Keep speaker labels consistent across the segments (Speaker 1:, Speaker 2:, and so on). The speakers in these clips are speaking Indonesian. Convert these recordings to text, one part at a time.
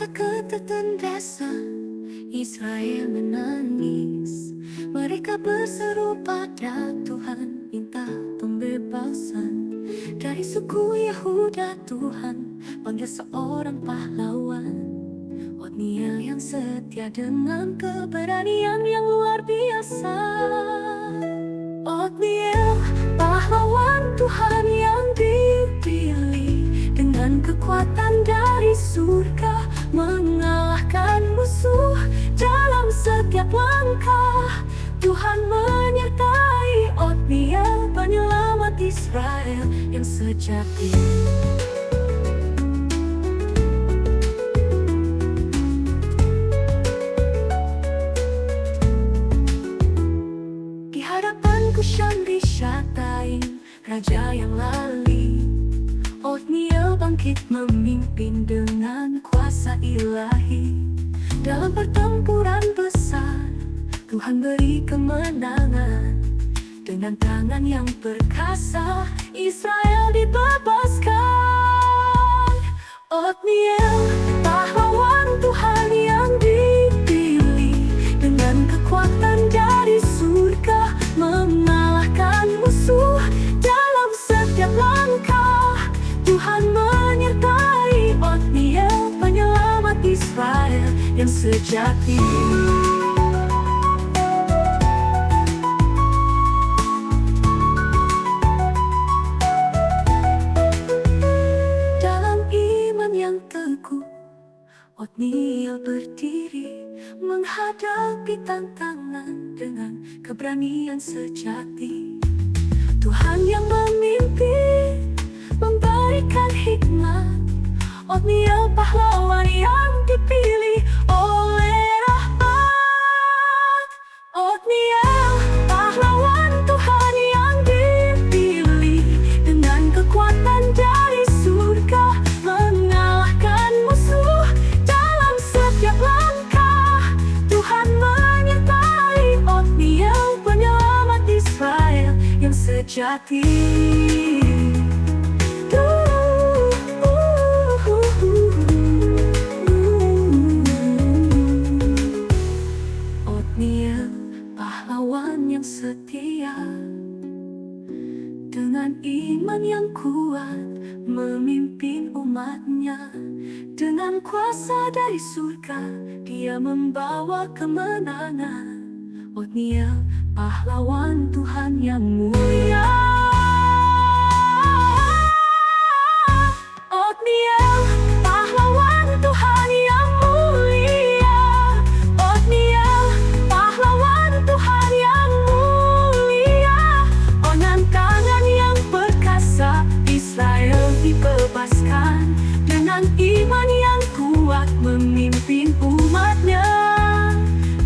Speaker 1: masa ketertindasan Israel menangis. Mereka berseru pada Tuhan, minta pembebasan dari suku Yehuda. Tuhan panggil seorang pahlawan, Otniel yang setia dengan keberanian yang luar biasa. Otniel, pahlawan Tuhan yang dipilih, dengan kekuatan dari surga mengalahkan musuh dalam setiap langkah. Tuhan menyertai Otniel, penyelamat Israel yang sejati. Di hadapan Kushan-Rishathaim, raja yang lali, Otniel bangkit memimpin dengan kuasa ilahi. Dalam pertempuran besar, Tuhan beri kemenangan. Dengan tangan yang perkasa, Israel dibebaskan. Otniel, pahlawan Tuhan yang dipilih, dengan kekuatan dari surga mengalahkan musuh dalam setiap langkah. Tuhan menyertai Otniel, penyelamat Israel yang sejati. Otniel berdiri menghadapi tantangan dengan keberanian sejati. Tuhan yang memimpin, memberikan hikmat. Otniel pahlawan yang dipilih oleh Rahmat. Otniel, pahlawan Tuhan yang dipilih, dengan kekuatan dari surga mengalahkan musuh dalam setiap langkah. Tuhan menyertai Otniel, penyelamat Israel yang sejati. Otniel, pahlawan yang setia, dengan iman yang kuat memimpin umatnya. Dengan kuasa dari surga, dia membawa kemenangan. Otniel, pahlawan Tuhan yang mulia. Otniel, pahlawan Tuhan yang mulia. Otniel, pahlawan Tuhan yang mulia. Dengan tangan yang perkasa, Israel dibebaskan. Dengan iman yang kuat memimpin umatnya.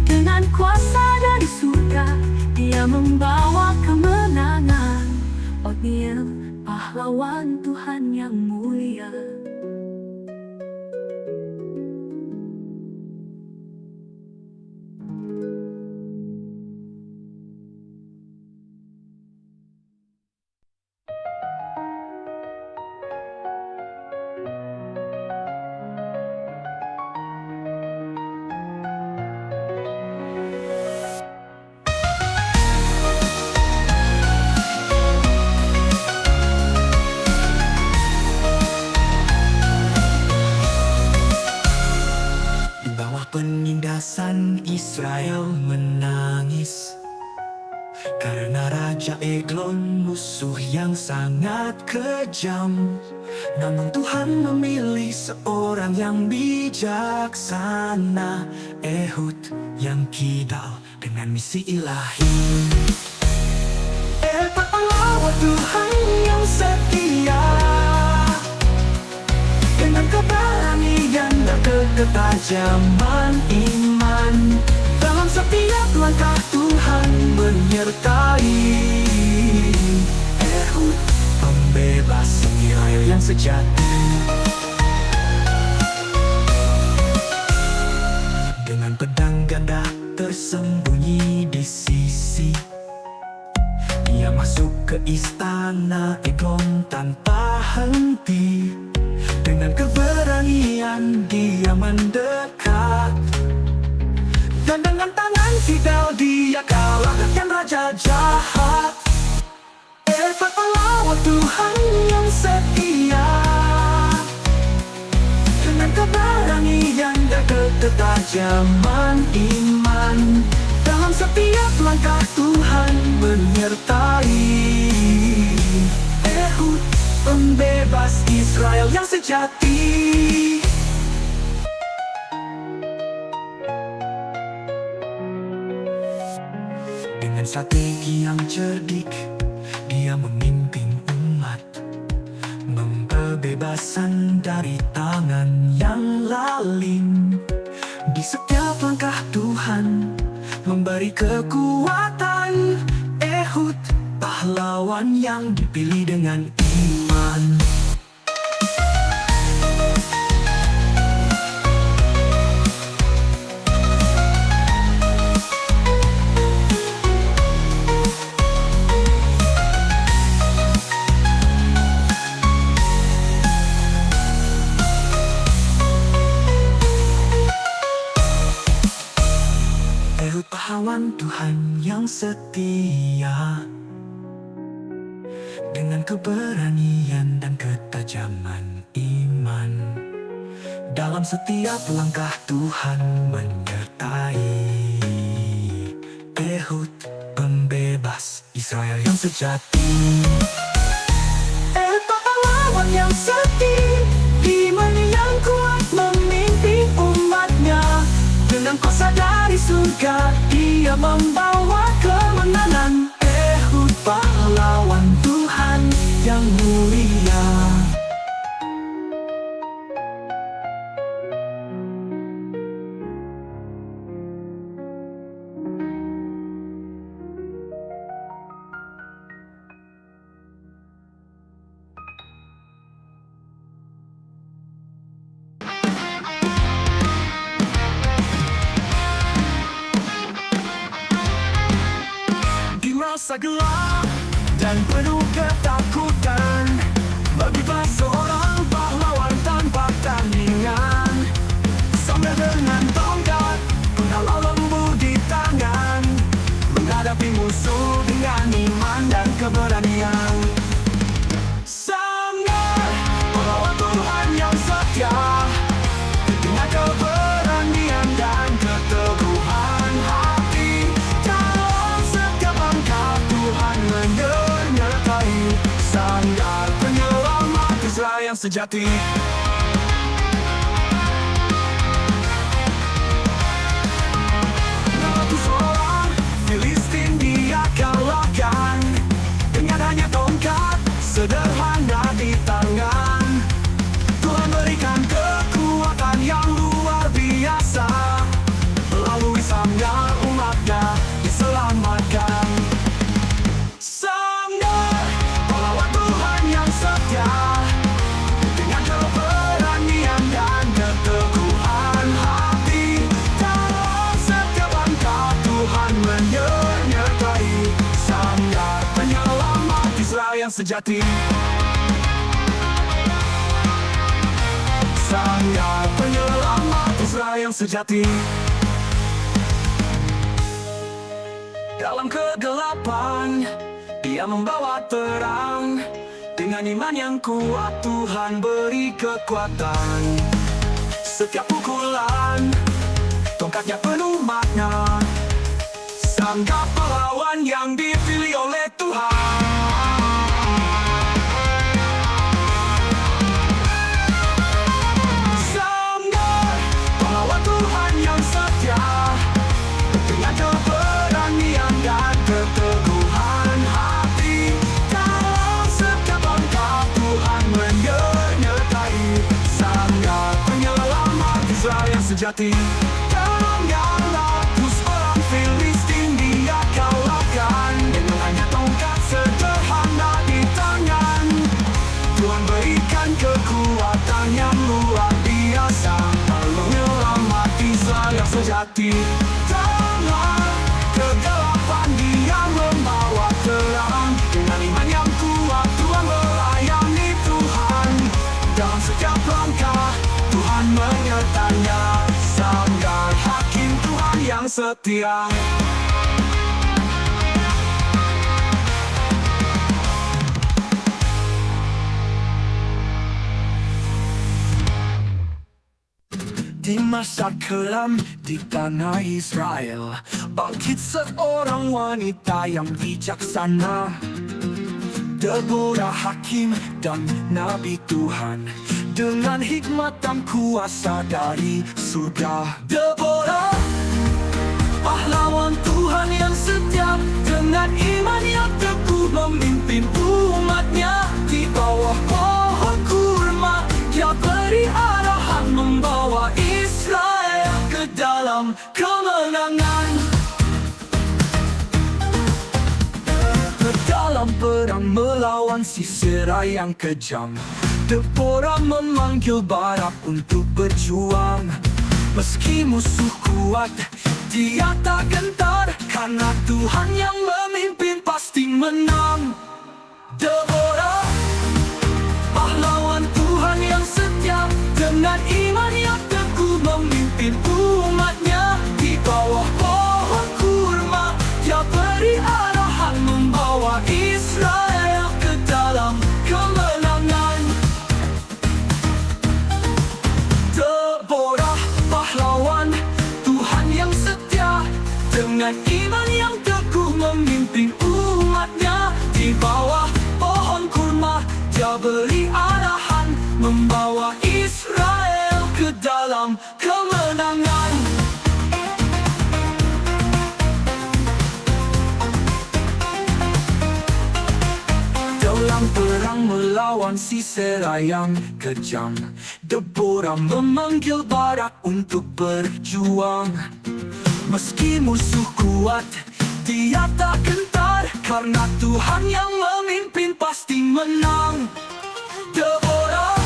Speaker 1: Dengan kuasa dari surga, dia membawa kemenangan. Otniel, pahlawan Tuhan yang mulia.
Speaker 2: Penindasan Israel menangis karena Raja Eglon, musuh yang sangat kejam. Namun Tuhan memilih seorang yang bijaksana, Ehud yang kidal dengan misi ilahi. Pahlawan Tuhan yang setia, dengan keberanian dan ketajaman iman. Dalam setiap langkah Tuhan menyertai. Ehud, pembebas Israel yang sejati. Dengan pedang ganda tersembunyi di sisi, dia masuk ke istana Eglon tanpa henti. Dengan keberanian dia Fidel dia kalahkan raja jahat. Efat pahlawan Tuhan yang setia, dengan keberanian dan ketajaman iman, dalam setiap langkah Tuhan menyertai. Ehud, pembebas Israel yang sejati. Dengan strategi yang cerdik, dia memimpin umat, memperbebasan dari tangan yang lalim. Di setiap langkah Tuhan memberi kekuatan. Ehud, pahlawan yang dipilih dengan iman. Ehud, pahlawan Tuhan yang setia, dengan keberanian dan ketajaman iman, dalam setiap langkah Tuhan menyertai. Ehud, pembebas Israel yang sejati. Ehud, pahlawan yang setia, iman yang kuat memimpin umatnya. Dengan kuasa dari surga, dia membawa kemenangan. Ehud, pahlawan Tuhan yang mulia. Masa gelap dan penuh ketakutan, bebas seorang pahlawan tanpa tandingan. Sambil dengan tongkat, penghalau lembu di tangan, menghadapi musuh dengan iman dan keberanian. Sangat pahlawan Tuhan yang setia, dengan keberanian dan keteguhan hati, dalam setiap langkah Tuhan menyertai. Sangat penyelamat Israel yang sejati. Ratus orang Filistin dia kalahkan, dengan hanya tongkat sederhana di tangan. Tuhan berikan kekuatan yang luar biasa, melalui sabda umatnya diselamatkan. Sangat pahlawan Tuhan yang setia, dengan keberanian dan keteguhan hati, dalam setiap langkah Tuhan menyertai. Sangat penyelamat Israel yang sejati. Sangat penyelamat Israel yang sejati. Dalam kegelapan, dia membawa terang. Dengan iman yang kuat, Tuhan beri kekuatan. Setiap pukulan, tongkatnya penuh makna. Sangat pahlawan yang dipilih oleh Tuhan. Sangat pahlawan Tuhan yang setia, dengan keberanian dan keteguhan hati, dalam setiap langkah Tuhan menyertai. Sangat penyelamat Israel yang sejati. Dalam ratus orang Filistin dia kalahkan, dengan hanya tongkat sederhana di tangan. Tuhan berikan kekuatan yang luar biasa, menyelamat Israel yang sejati. Dalam kegelapan dia membawa terang, dengan iman yang kuat Tuhan melayani Tuhan. Dalam setiap langkah Tuhan menyertanya. Sangat hakim Tuhan yang setia. Di masa kelam di tanah Israel, bangkit seorang wanita yang bijaksana, Deborah hakim dan nabi Tuhan, dengan hikmat dan kuasa dari surga. Deborah, pahlawan Tuhan yang setia, dengan iman yang teguh memimpin umatnya. Di bawah pohon kurma, dia beri arahan, membawa Israel ke dalam kemenangan. Ke dalam perang melawan Sisera yang kejam, Deborah memanggil Barak untuk berjuang. Meski musuh kuat, dia tak gentar, karena Tuhan yang memimpin pasti menang. Deborah, pahlawan Tuhan yang setia, dengan iman yang teguh memimpin umatnya. Di bawah pohon kurma, dia beri arahan, membawa Israel ke dalam kemenangan. Deborah, pahlawan Tuhan yang setia, dengan iman yang teguh memimpin umatnya. Di bawah pohon kurma, dia beri arahan, membawa Israel ke dalam kemenangan. Dalam perang melawan Sisera yang kejam, Deborah memanggil Barak untuk berjuang. Meski musuh kuat, dia tak gentar, karena Tuhan yang memimpin pasti menang. Deborah,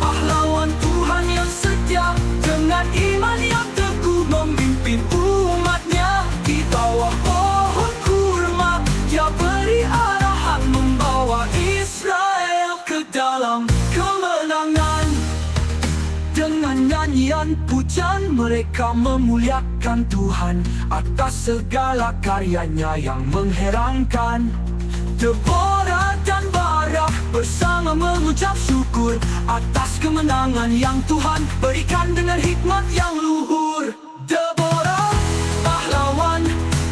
Speaker 2: pahlawan Tuhan yang setia, dengan iman yang teguh memimpin umatnya. Di bawah pohon kurma, dia beri arahan, membawa Israel ke dalam kemenangan. Dengan nyanyian pujian mereka memuliakan Tuhan atas segala karyanya yang mengherankan. Deborah dan Barak bersama mengucap syukur atas kemenangan yang Tuhan berikan dengan hikmat yang luhur. Deborah, pahlawan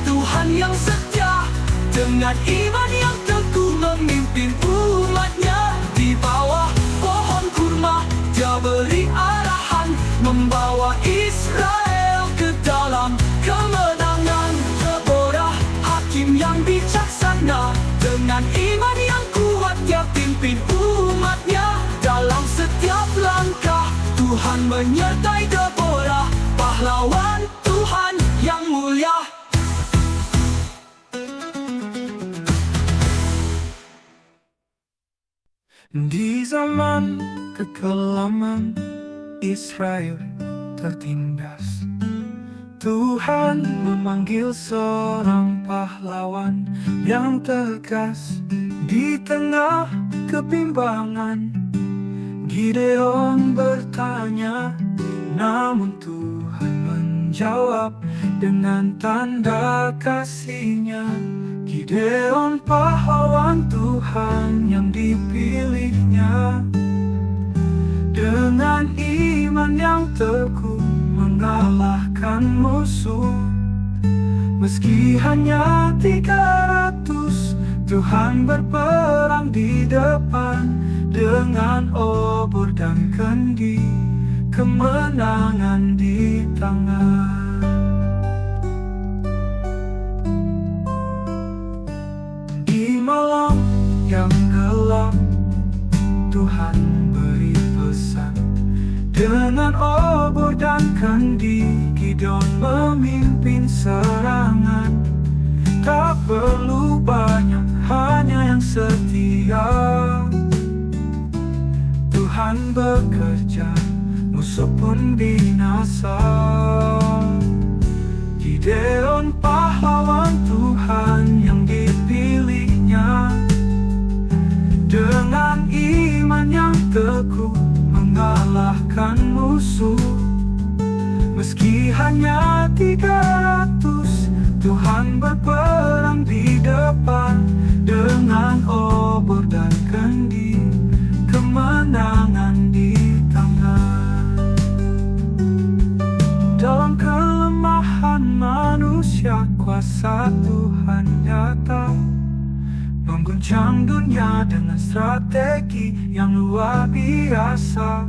Speaker 2: Tuhan yang setia, dengan iman yang teguh memimpin umatnya. Di bawah pohon kurma, dia beri arahan, membawa Israel ke dalam kemenangan. Deborah, hakim yang bijaksana, dengan iman yang kuat dia pimpin umatnya. Dalam setiap langkah, Tuhan menyertai Deborah, pahlawan Tuhan yang mulia. Di zaman kekelaman Israel tertindas, Tuhan memanggil seorang pahlawan yang tegas. Di tengah kebimbangan, Gideon bertanya, namun Tuhan menjawab dengan tanda kasih-Nya. Gideon, pahlawan Tuhan yang dipilih-Nya, dengan iman yang teguh mengalahkan musuh. Meski hanya 300, Tuhan berperang di depan, dengan obor dan kendi, kemenangan di tangan. Di malam yang gelap, Tuhan beri pesan, dengan obor dan kendi, Gideon memimpin serangan. Tak perlu banyak, hanya yang setia. Tuhan bekerja, musuh pun binasa. Gideon, pahlawan Tuhan yang dipilih-Nya, dengan iman yang teguh mengalahkan musuh. Meski hanya 300,
Speaker 3: Tuhan berperang di depan dengan obor dan kendi, kemenangan di tangan. Dalam kelemahan manusia, kuasa Tuhan nyata mengguncang dunia dengan strategi yang luar biasa.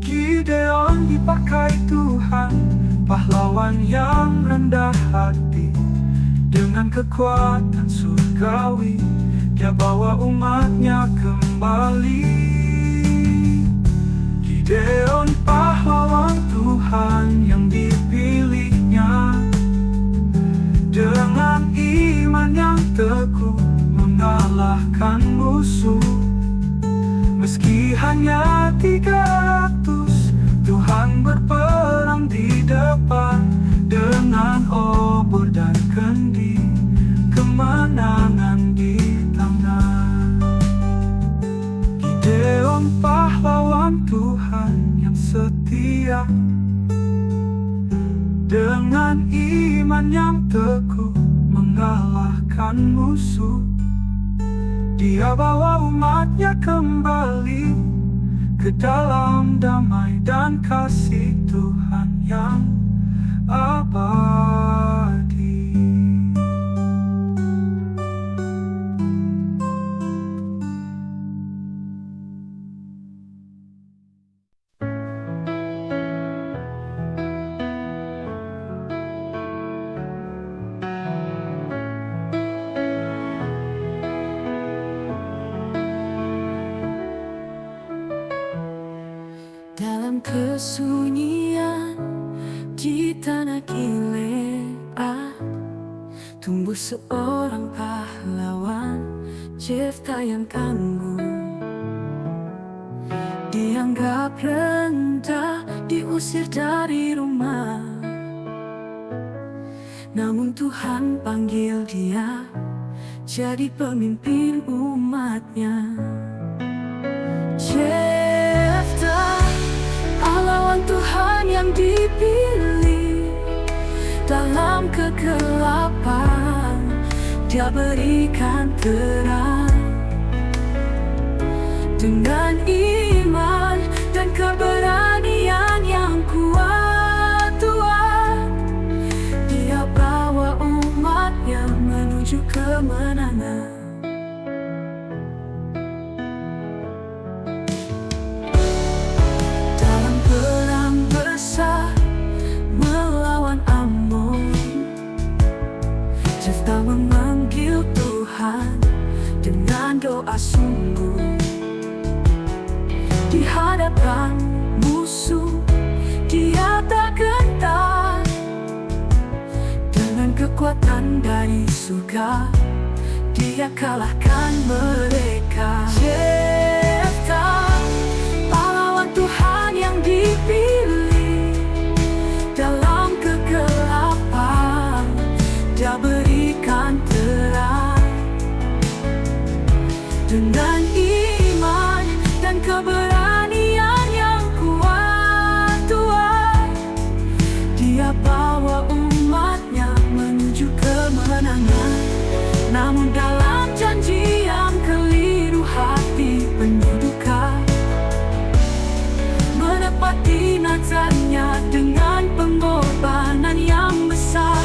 Speaker 3: Gideon dipakai Tuhan, pahlawan yang rendah hati. Dengan kekuatan surgawi, dia bawa umatnya kembali. Gideon pahlawan Tuhan yang dipilihnya, dengan iman yang teguh mengalahkan musuh. Meski hanya 300, Tuhan berperang di depan dengan obor dan kendi, kemenangan di tangan. Gideon pahlawan Tuhan yang setia, dengan iman yang teguh mengalahkan musuh. Dia bawa umatnya kembali ke dalam damai dan kasih Tuhan yang abadi.
Speaker 1: Dalam kesunyian di tanah Gilead, tumbuh seorang pahlawan, Jefta yang tangguh. Dianggap rendah, diusir dari rumah, namun Tuhan panggil dia jadi pemimpin umatnya. Jefta, pahlawan Tuhan yang dipilih. Dalam kegelapan, dia berikan terang. Dengan iman dan keberanian yang kuat, Tuhan, dia bawa umatnya menuju kemenangan. Memanggil Tuhan dengan doa sungguh. Di hadapan musuh, dia tak gentar. Dengan kekuatan dari surga, dia kalahkan mereka. Jefta, pahlawan Tuhan yang dipilih. Dalam kegelapan, dia berikan terang. Dengan iman dan keberanian yang kuat, Tuhan, dia bawa umatnya menuju kemenangan. Namun dalam janji yang keliru, hati penuh duka, menepati nazarnya dengan pengorbanan yang besar.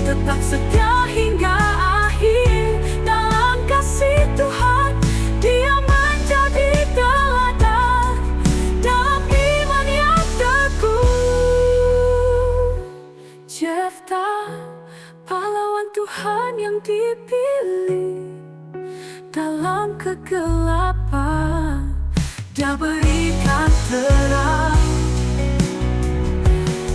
Speaker 1: Tetap setia hingga akhir dalam kasih Tuhan, dia menjadi teladan dalam iman yang teguh. Jefta, pahlawan Tuhan yang dipilih. Dalam kegelapan, dia berikan terang.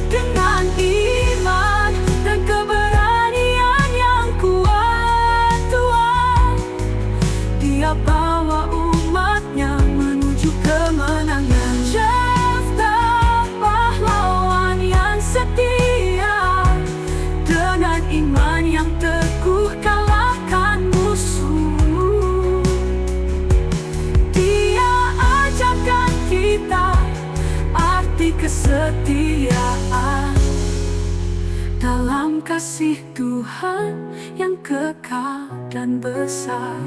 Speaker 1: Dengan iman dan keberanian yang kuat, Tuhan, dia bawa umatnya menuju kemenangan. Jefta, pahlawan yang setia, dengan iman yang teguh kalahkan musuh. Dia ajarkan kita dalam kasih Tuhan yang kekal dan besar.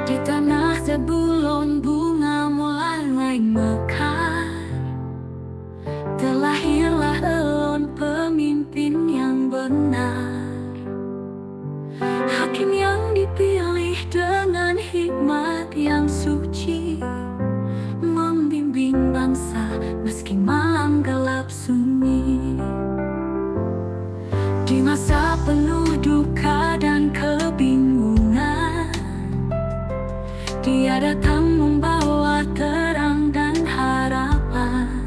Speaker 1: Di tanah Zebulon bunga mulai mekar, terlahirlah Elon pemimpin yang benar, hakim yang dipilih dengan hikmat yang suci, membimbing bangsa meski malam gelap sunyi. Di masa penuh duka dan kebingungan, Dia datang membawa terang dan harapan,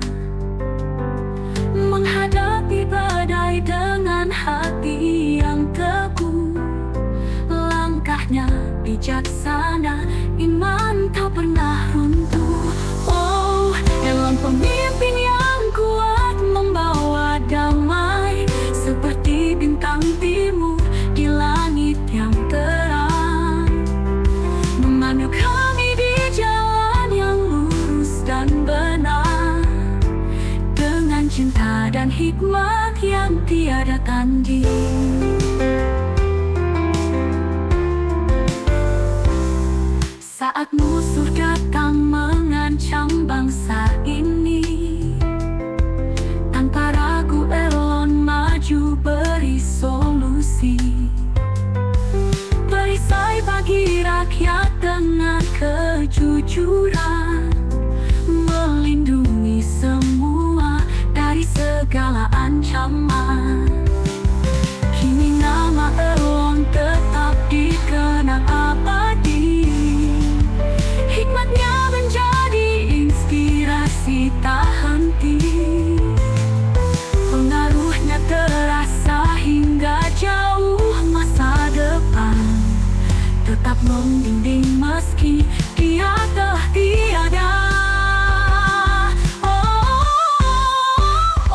Speaker 1: menghadapi badai dengan hati yang teguh. Langkahnya bijaksana, iman tak pernah runtuh. Oh, Elon pemimpin yang kuat, membawa damai seperti bintang timur di langit yang terang, memandu kami di jalan yang lurus dan benar, dengan cinta dan hikmat yang tiada tanding. Saat musuh datang mengancam bangsa ini, tanpa ragu Elon maju beri solusi. Perisai bagi rakyat dengan kejujuran, melindungi semua dari segala ancaman. Kini nama Elon tetap dikenang abadi, hikmatnya menjadi inspirasi tak henti. Pengaruhnya terasa hingga jauh masa depan, tetap membimbing meski Dia telah tiada.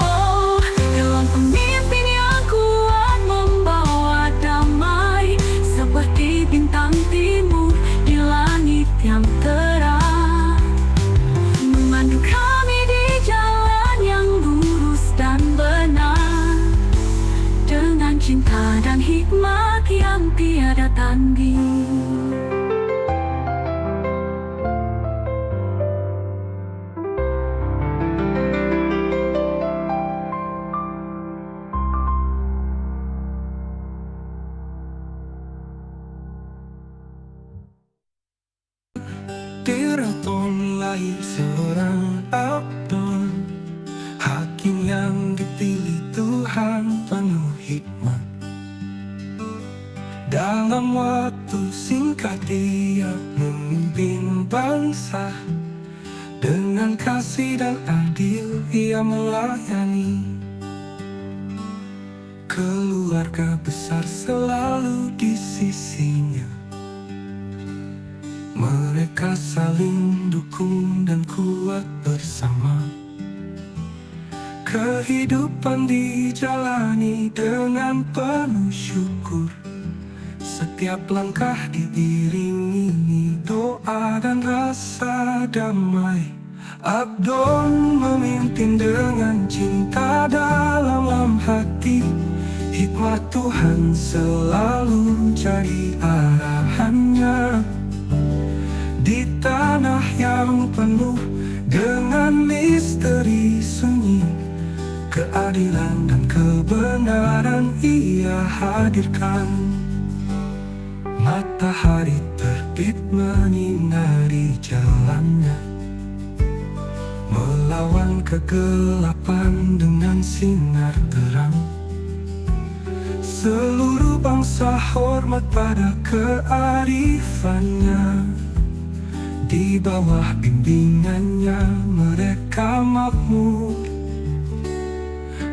Speaker 1: Oh, Elon pemimpin yang kuat, membawa damai seperti bintang timur di langit yang terang, memandu kami di jalan yang lurus dan benar, dengan cinta dan hikmat yang tiada tanding.
Speaker 3: Diraton lahir seorang Abdon, hakim yang dipilih Tuhan penuh hikmat. Dalam waktu singkat Dia memimpin bangsa, dengan kasih dan adil Ia melayani. Keluarga besar selalu di sisinya, mereka saling dukung dan kuat bersama. Kehidupan dijalani dengan penuh syukur, setiap langkah diiringi doa dan rasa damai. Abdon memimpin dengan cinta dalam hati, hikmat Tuhan selalu jadi arahannya. Di tanah yang penuh dengan misteri sunyi, keadilan dan kebenaran Ia hadirkan. Matahari terbit menyinari jalannya, melawan kegelapan dengan sinar terang. Seluruh bangsa hormat pada kearifannya, di bawah bimbingannya mereka makmur.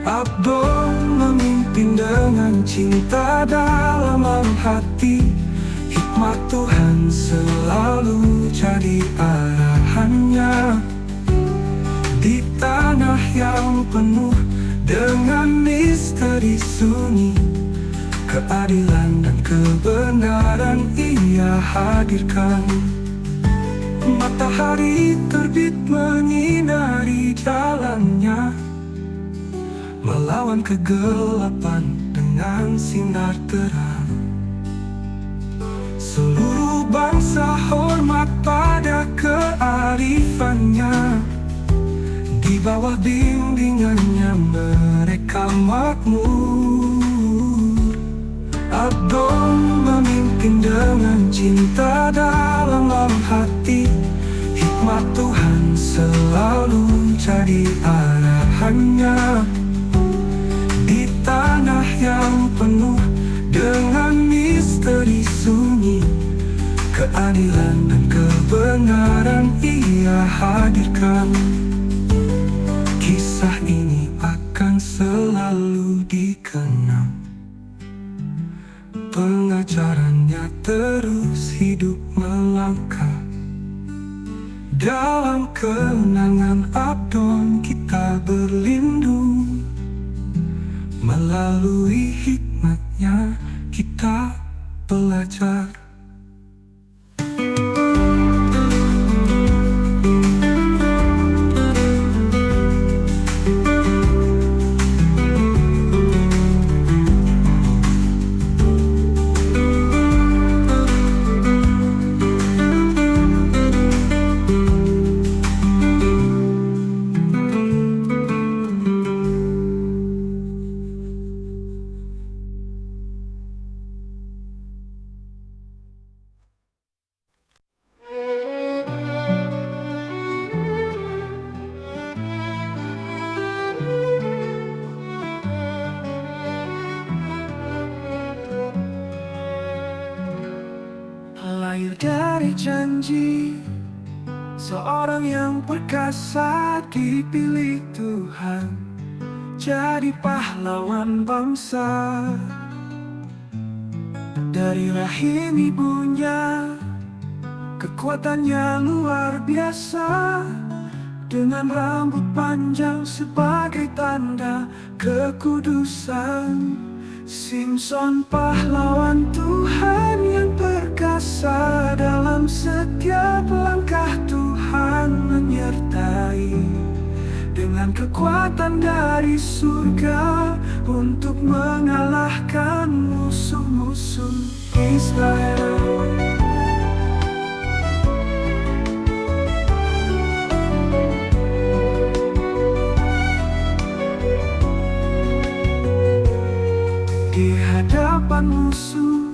Speaker 3: Abdon memimpin dengan cinta dalam hati, hikmat Tuhan selalu jadi arahannya. sunyi, keadilan dan kebenaran Ia hadirkan. Matahari terbit menyinari jalannya, melawan kegelapan dengan sinar terang. Seluruh bangsa hormat pada kearifannya, di bawah bimbingannya mereka makmur. Adon memimpin dengan cinta dalam hati, hikmat Tuhan selalu jadi arahannya. Di tanah yang penuh dengan misteri sunyi, keadilan dan kebenaran Ia hadirkan. Kisah ini akan selalu dikenang, pengajarannya terus hidup melangkah. Dalam kenangan Adon kita berlindung, melalui hikmatnya kita belajar. Lahir dari janji, seorang yang perkasa dipilih Tuhan jadi pahlawan bangsa. Dari rahim ibunya, kekuatannya luar biasa, dengan rambut panjang sebagai tanda kekudusan. Simpson pahlawan Tuhan yang perkasa, dalam setiap langkah Tuhan menyertai, dengan kekuatan dari surga untuk mengalahkan musuh-musuh Israel. Di hadapan musuh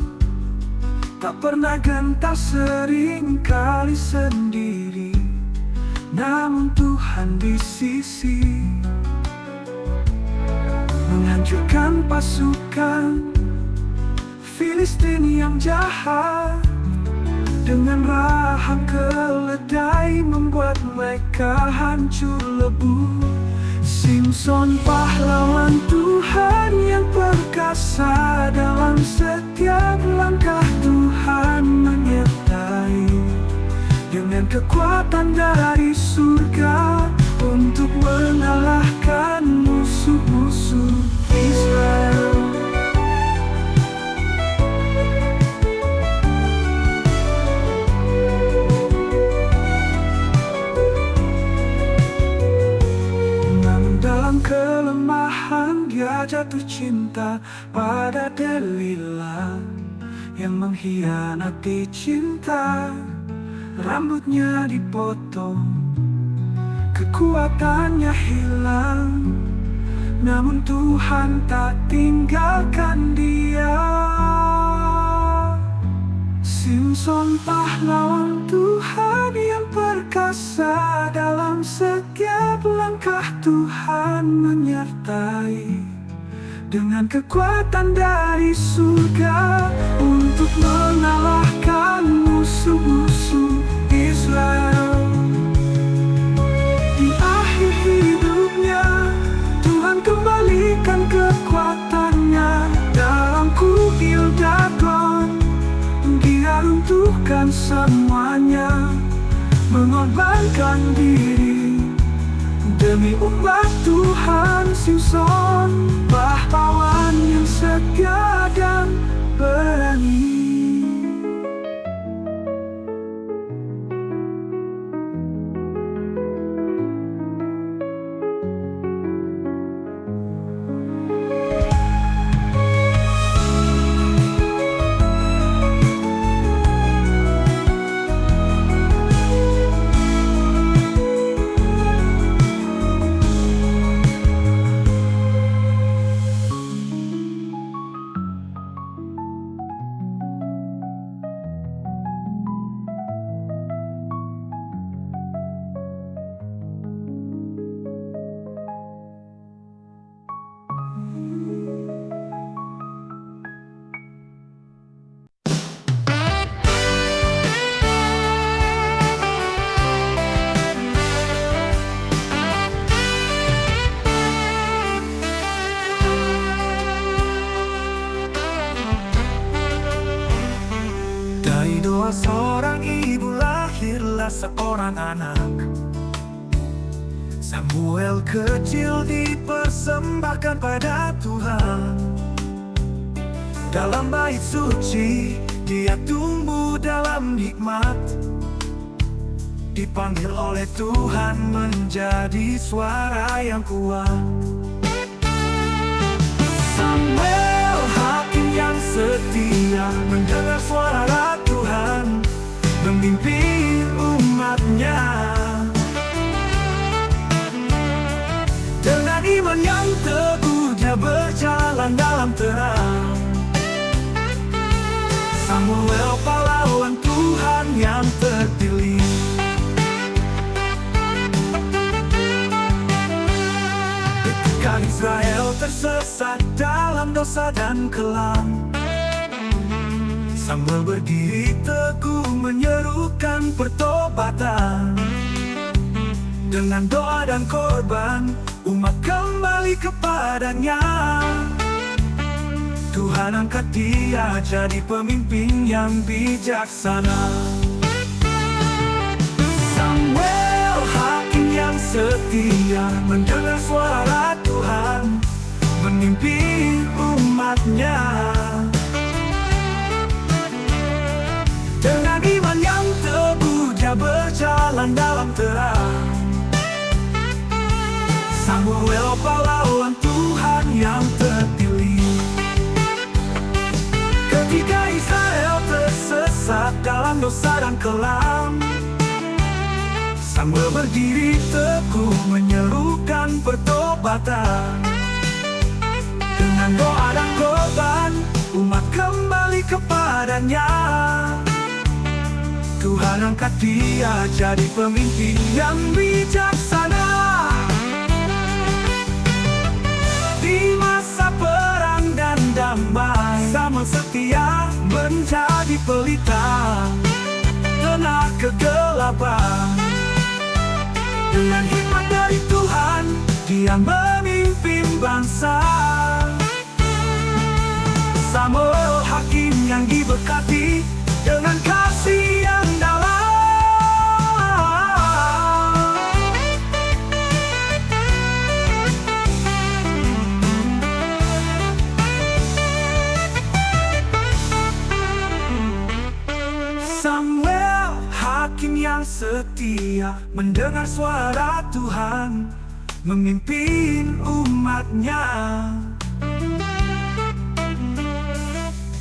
Speaker 3: tak pernah gentar, sering kali sendiri, namun Tuhan di sisi, menghancurkan pasukan Filistin yang jahat. Dengan rahang keledai membuat mereka hancur lebur. Simpson pahlawan Tuhan yang perkasa, dalam setiap langkah Tuhan menyertai, dengan kekuatan dari surga untuk mengalahkan musuh-musuh Israel. Dalam kelemahan dia jatuh cinta pada Delila yang mengkhianati cinta. Rambutnya dipotong, kekuatannya hilang, namun Tuhan tak tinggalkan dia. Simpson pahlawan Tuhan yang perkasa, dalam setiap langkah Tuhan menyertai, dengan kekuatan dari surga untuk mengalahkan musuh-musuh Israel. Di akhir hidupnya Tuhan kembalikan kekuatannya dalam kuil Dagon. Dia runtuhkan semuanya, mengorbankan diri demi umat Tuhan. Simpson pahlawan yang gagah dan berani. Dari doa seorang ibu lahirlah seorang anak. Samuel kecil dipersembahkan pada Tuhan. Dalam bait suci dia tumbuh dalam hikmat. Dipanggil oleh Tuhan menjadi suara yang kuat. Samuel hakim yang setia mendengar suara Tuhan, memimpin umatnya. Dengan iman yang teguh dia berjalan dalam terang. Samuel pahlawan Tuhan yang terpilih. Ketika Israel tersesat dalam dosa dan kelam, Samuel berdiri teguh menyerukan pertobatan. Dengan doa dan korban, umat kembali kepadanya. Tuhan angkat dia jadi pemimpin yang bijaksana. Samuel hakim yang setia mendengar suara Tuhan, memimpin umatnya. Dengan iman yang teguh dia berjalan dalam terang. Samuel pahlawan Tuhan yang terpilih. Ketika Israel tersesat dalam dosa dan kelam, Samuel berdiri teguh menyerukan pertobatan. Dengan doa dan korban, umat kembali kepadanya. Tuhan angkat dia jadi pemimpin yang bijaksana. Di masa perang dan damai, Samuel setia menjadi pelita tengah kegelapan. Dengan hikmat dari Tuhan, dia memimpin bangsa. Samuel hakim yang diberkati dengan kasih yang dalam. Samuel hakim yang setia mendengar suara Tuhan, memimpin umatnya.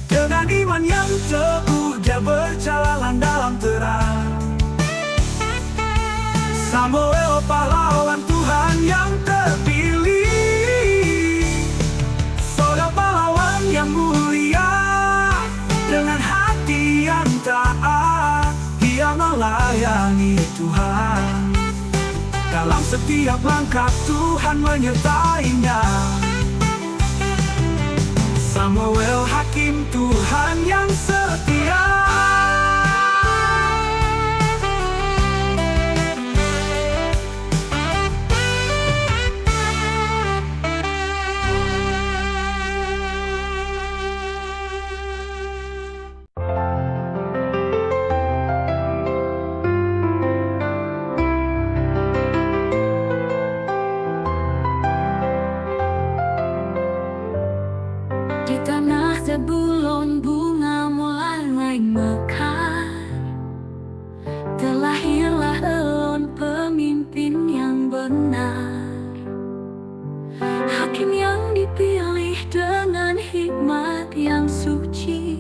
Speaker 3: Dengan iman yang teguh dia berjalan dalam terang. Samuel pahlawan Tuhan yang terpilih. Saudara pahlawan yang mulia, dengan hati yang taat dia melayani Tuhan. Dalam setiap langkah Tuhan menyertainya. Samuel hakim Tuhan yang setia.
Speaker 1: Di Sebelum bunga mulai mekar, terlahirlah Elon pemimpin yang benar. Hakim yang dipilih dengan hikmat yang suci,